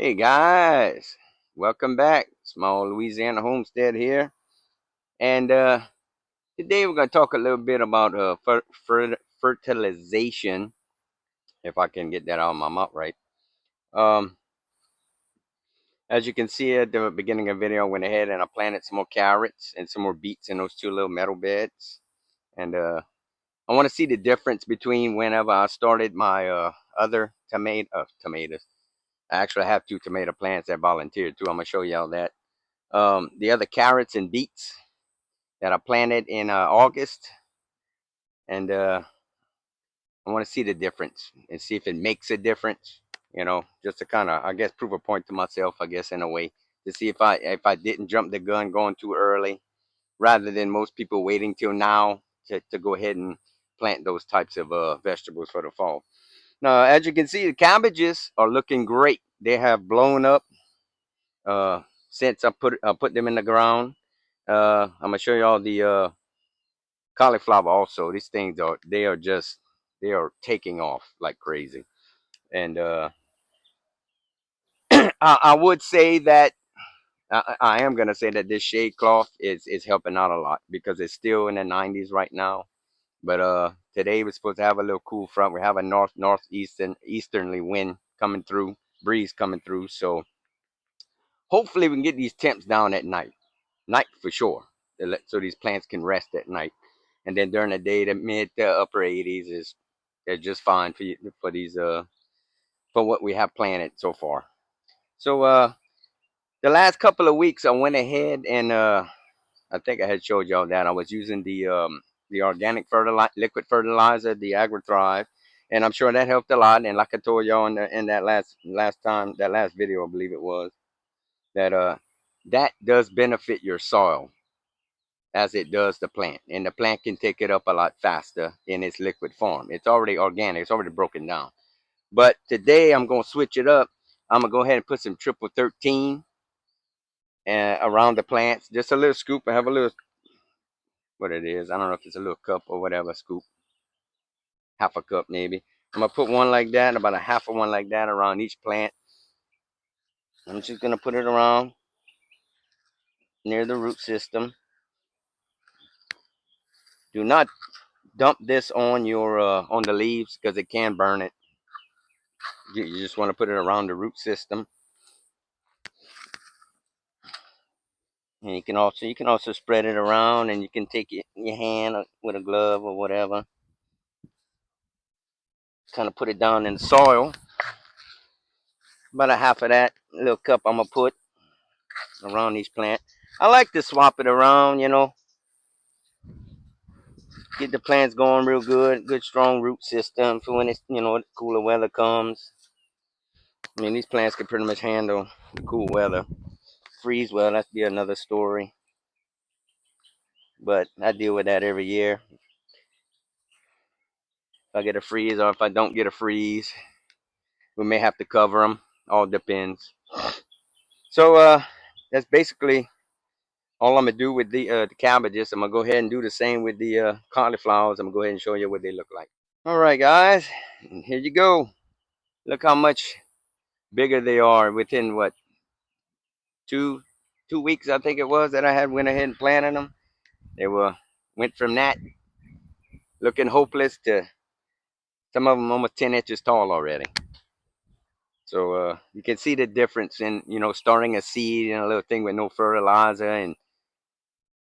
Hey guys, welcome back. Small Louisiana homestead here, and today we're going to talk a little bit about fertilization, if I can get that out of my mouth right. Um, as you can see at the beginning of the video, I went ahead and I planted some more carrots and some more beets in those two little metal beds, and I want to see the difference between whenever I started my other tomatoes. I actually have two tomato plants that volunteered too. I'm gonna show y'all that. The other carrots and beets that I planted in August, and I want to see the difference and see if it makes a difference. Just to kind of, I guess, prove a point to myself, I guess, in a way, to see if I didn't jump the gun going too early, rather than most people waiting till now to go ahead and plant those types of vegetables for the fall. Now, as you can see, the cabbages are looking great. They have blown up uh, since I put them in the ground. I'm gonna show you all the cauliflower also. These things they are taking off like crazy. And I would say that I am gonna say that this shade cloth is helping out a lot because it's still in the 90s right now. But today we're supposed to have a little cool front. We have a northeasternly wind coming through, breeze coming through. So hopefully we can get these temps down at night for sure, so these plants can rest at night. And then during the day, the mid to upper 80s is they're just fine for these for what we have planted so far. So the last couple of weeks, I went ahead and I think I had showed y'all that I was using the organic liquid fertilizer, the AgriThrive, and I'm sure that helped a lot. And like I told y'all in that last video, I believe it was that that does benefit your soil as it does the plant, and the plant can take it up a lot faster in its liquid form. It's already organic, it's already broken down. But today I'm going to switch it up. I'm going to go ahead and put some triple 13 around the plants, just a little scoop. I have a little, what it is, I don't know if it's a little cup or whatever, scoop, half a cup maybe. I'm going to put one like that, about a half of one like that around each plant. I'm just going to put it around near the root system. Do not dump this on your on the leaves because it can burn it. You just want to put it around the root system. And you can also spread it around, and you can take your hand with a glove or whatever, kind of put it down in the soil. About a half of that little cup I'm gonna put around these plants. I like to swap it around, get the plants going real good strong root system for when it's cooler weather comes. I mean, these plants can pretty much handle the cool weather. Freeze, well, that'd be another story, but I deal with that every year. If I get a freeze or if I don't get a freeze, we may have to cover them. All depends. So that's basically all I'm gonna do with the cabbages. I'm gonna go ahead and do the same with the cauliflowers. I'm gonna go ahead and show you what they look like. All right, guys, and here you go. Look how much bigger they are within what two 2 weeks, I think it was, that I had went ahead and planted them. They went from that looking hopeless to some of them almost 10 inches tall already. So you can see the difference in starting a seed and a little thing with no fertilizer, and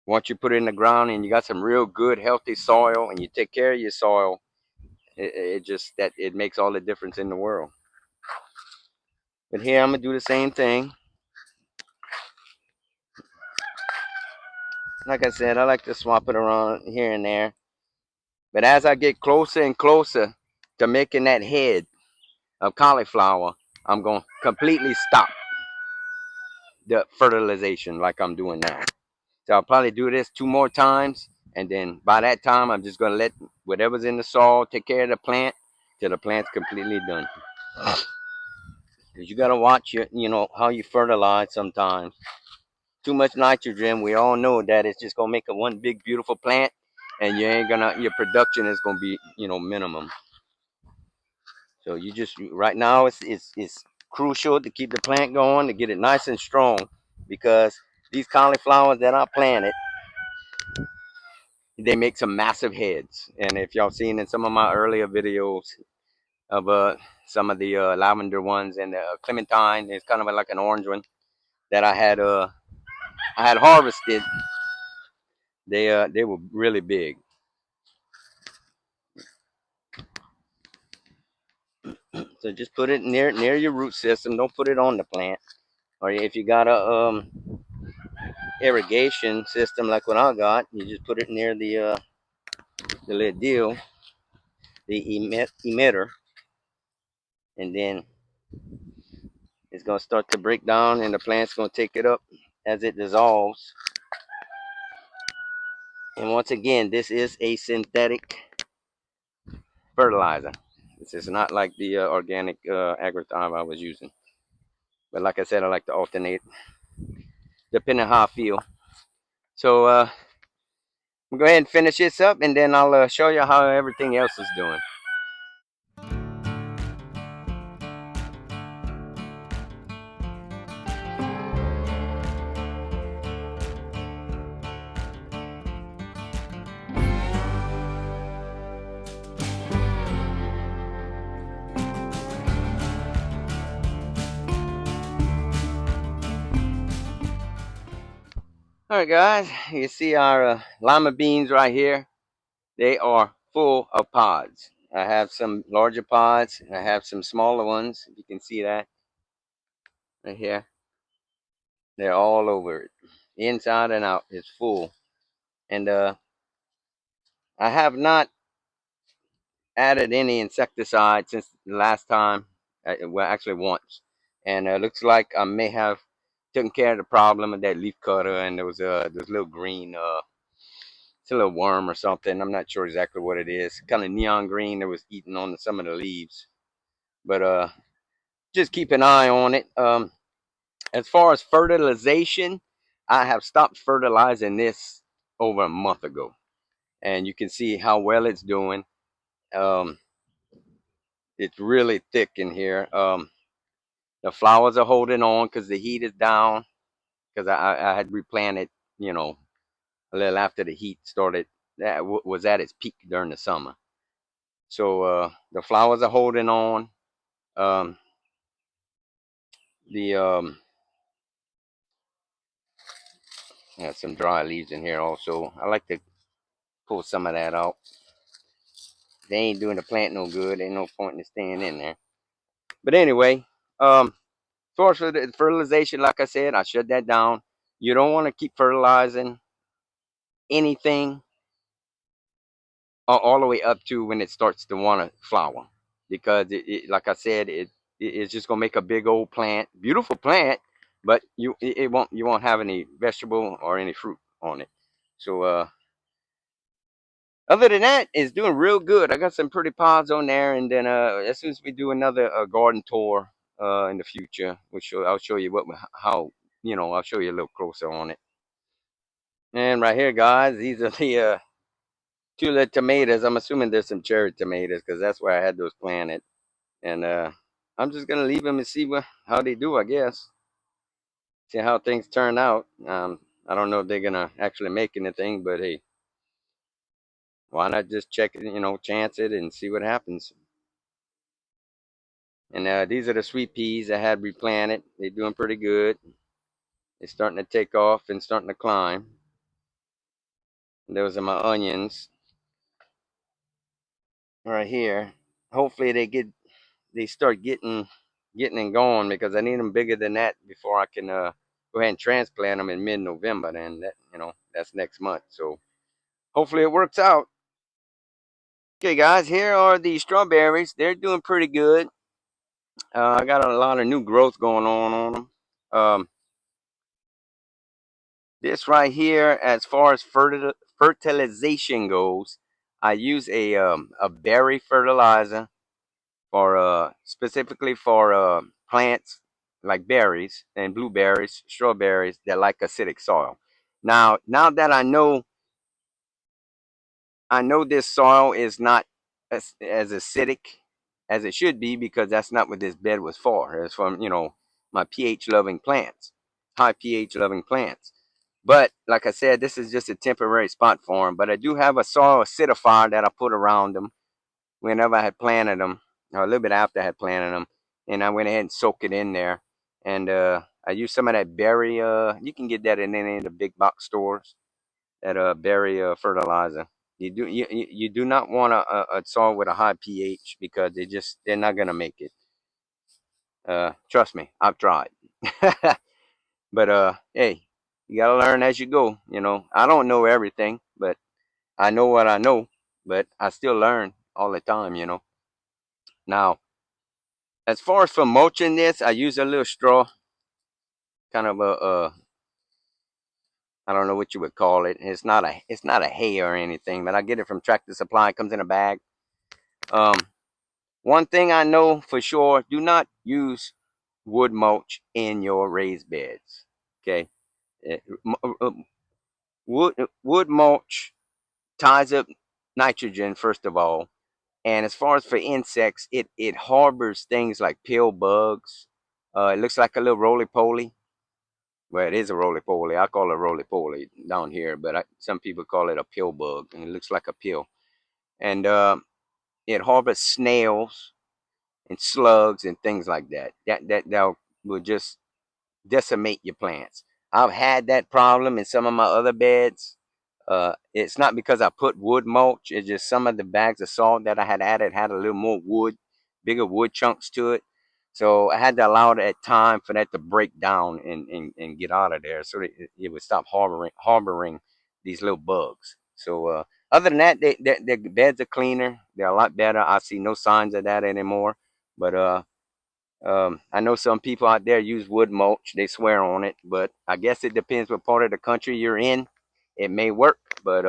once you put it in the ground and you got some real good healthy soil and you take care of your soil, it just that it makes all the difference in the world. But here I'm gonna do the same thing. Like I said, I like to swap it around here and there. But as I get closer and closer to making that head of cauliflower, I'm gonna completely stop the fertilization like I'm doing now. So I'll probably do this 2 more times, and then by that time, I'm just gonna let whatever's in the soil take care of the plant till the plant's completely done. Because you gotta watch how you fertilize sometimes. Too much nitrogen, we all know that it's just gonna make a one big beautiful plant, and your production is gonna be minimum. So you just right now it's crucial to keep the plant going, to get it nice and strong, because these cauliflowers that I planted, they make some massive heads. And if y'all seen in some of my earlier videos of some of the lavender ones and the clementine, it's kind of like an orange one that I had harvested. They were really big. So just put it near your root system. Don't put it on the plant. Or if you got a irrigation system like what I got, you just put it near the little deal, the emitter, and then it's gonna start to break down, and the plant's gonna take it up as it dissolves. And once again, this is a synthetic fertilizer. This is not like the organic agri-time I was using. But like I said, I like to alternate depending on how I feel. So we'll go ahead and finish this up, and then I'll show you how everything else is doing. All right, guys, you see our llama beans right here. They are full of pods. I have some larger pods, and I have some smaller ones. You can see that right here. They're all over it, inside and out. It's full, and I have not added any insecticide since the last time. Well, actually once, and it looks like I may have taken care of the problem of that leaf cutter, and there was this little green it's a little worm or something. I'm not sure exactly what it is. Kind of neon green that was eating on some of the leaves. But just keep an eye on it. As far as fertilization, I have stopped fertilizing this over a month ago, and you can see how well it's doing. Um, it's really thick in here. The flowers are holding on because the heat is down. Because I had replanted, you know, a little after the heat started. That was at its peak during the summer. So the flowers are holding on. Um, the Got some dry leaves in here also. I like to pull some of that out. They ain't doing the plant no good. Ain't no point in staying in there. But anyway, as far as for the fertilization, like I said, I shut that down. You don't want to keep fertilizing anything all the way up to when it starts to want to flower, because like I said, it's just gonna make a big old plant, beautiful plant, but you won't have any vegetable or any fruit on it. So other than that, it's doing real good. I got some pretty pods on there, and then as soon as we do another garden tour in the future, I'll show you how I'll show you a little closer on it. And right here, guys, these are the two little tomatoes. I'm assuming there's some cherry tomatoes because that's where I had those planted. And I'm just gonna leave them and see how they do. I guess see how things turn out. I don't know if they're gonna actually make anything, but hey, why not just check it? Chance it and see what happens. And these are the sweet peas I had replanted. They're doing pretty good. They're starting to take off and starting to climb. And those are my onions right here. Hopefully they start getting and going, because I need them bigger than that before I can go ahead and transplant them in mid-November. Then that's next month. So hopefully it works out. Okay, guys, here are the strawberries. They're doing pretty good. I got a lot of new growth going on them. This right here, as far as fertilization goes, I use a berry fertilizer for specifically for plants like berries and blueberries, strawberries that like acidic soil. Now that I know this soil is not as acidic as it should be, because that's not what this bed was for. It's from, my pH loving plants, high pH loving plants. But like I said, this is just a temporary spot for them. But I do have a soil acidifier that I put around them whenever I had planted them, or a little bit after I had planted them, and I went ahead and soaked it in there. And I used some of that berry. You can get that in any of the big box stores. That berry fertilizer. You do not want a soil with a high pH, because they're not gonna make it. Trust me, I've tried. But hey, you gotta learn as you go. I don't know everything, but I know what I know. But I still learn all the time. Now, as far as for mulching this, I use a little straw, kind of I don't know what you would call it. It's not a hay or anything, but I get it from Tractor Supply. It comes in a bag. Um, One thing I know for sure: do not use wood mulch in your raised beds. Okay, Eh, wood mulch ties up nitrogen first of all, and as far as for insects, it harbors things like pill bugs. It looks like a little roly poly. Well, it is a roly poly. I call it roly poly down here, but some people call it a pill bug, and it looks like a pill. And it harbors snails and slugs and things like that. That will just decimate your plants. I've had that problem in some of my other beds. It's not because I put wood mulch. It's just some of the bags of salt that I had added had a little more wood, bigger wood chunks to it. So I had to allow that time for that to break down and get out of there, so that it would stop harboring these little bugs. So other than that, the beds are cleaner. They're a lot better. I see no signs of that anymore. But I know some people out there use wood mulch. They swear on it, but I guess it depends what part of the country you're in. It may work, but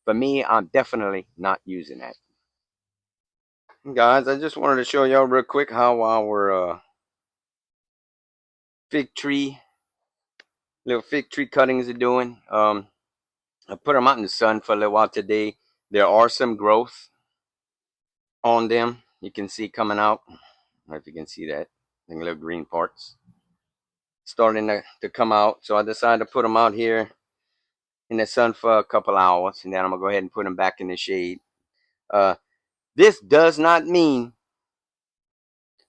for me, I'm definitely not using that. Guys, I just wanted to show y'all real quick how our fig tree, little fig tree cuttings are doing. I put them out in the sun for a little while today. There are some growth on them. You can see coming out. I don't know if you can see that. The little green parts starting to come out. So I decided to put them out here in the sun for a couple hours, and then I'm gonna go ahead and put them back in the shade. Uh, this does not mean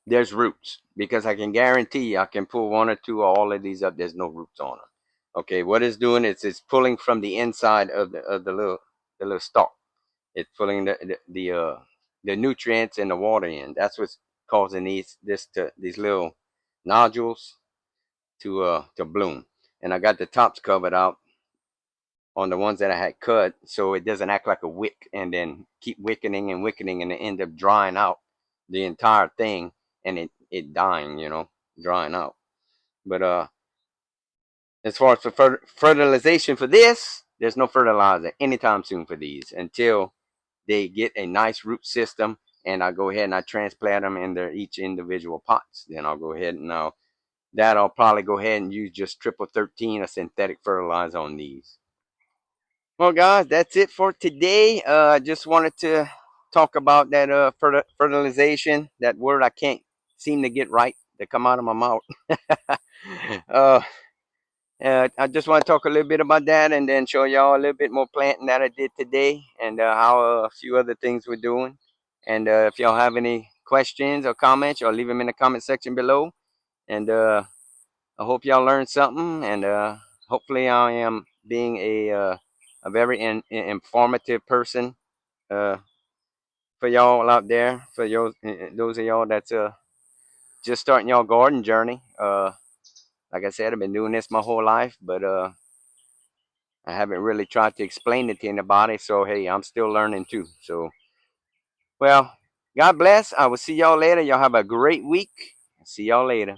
there's roots, because I can guarantee you I can pull one or two or all of these up. There's no roots on them. Okay, what it's doing is it's pulling from the inside of the little stalk. It's pulling the nutrients and the water in. That's what's causing these little nodules to bloom. And I got the tops covered out on the ones that I had cut, so it doesn't act like a wick and then keep wickening and wickening and it end up drying out the entire thing, and it dying, drying out. But as far as for fertilization for this, there's no fertilizer anytime soon for these until they get a nice root system, and I go ahead and I transplant them in their each individual pots. Then I'll go ahead and I'll probably go ahead and use just triple 13 or synthetic fertilizer on these. Well, guys, that's it for today. I just wanted to talk about that fertilization, that word I can't seem to get right to come out of my mouth. uh, I just want to talk a little bit about that, and then show y'all a little bit more planting that I did today, and how a few other things we're doing. And if y'all have any questions or comments, y'all leave them in the comment section below. And I hope y'all learned something, and hopefully I am being a very informative person uh, for y'all out there, for those of y'all that's just starting y'all garden journey. Like I said, I've been doing this my whole life, but I haven't really tried to explain it to anybody. So hey, I'm still learning too. So well, God bless. I will see y'all later. Y'all have a great week. See y'all later.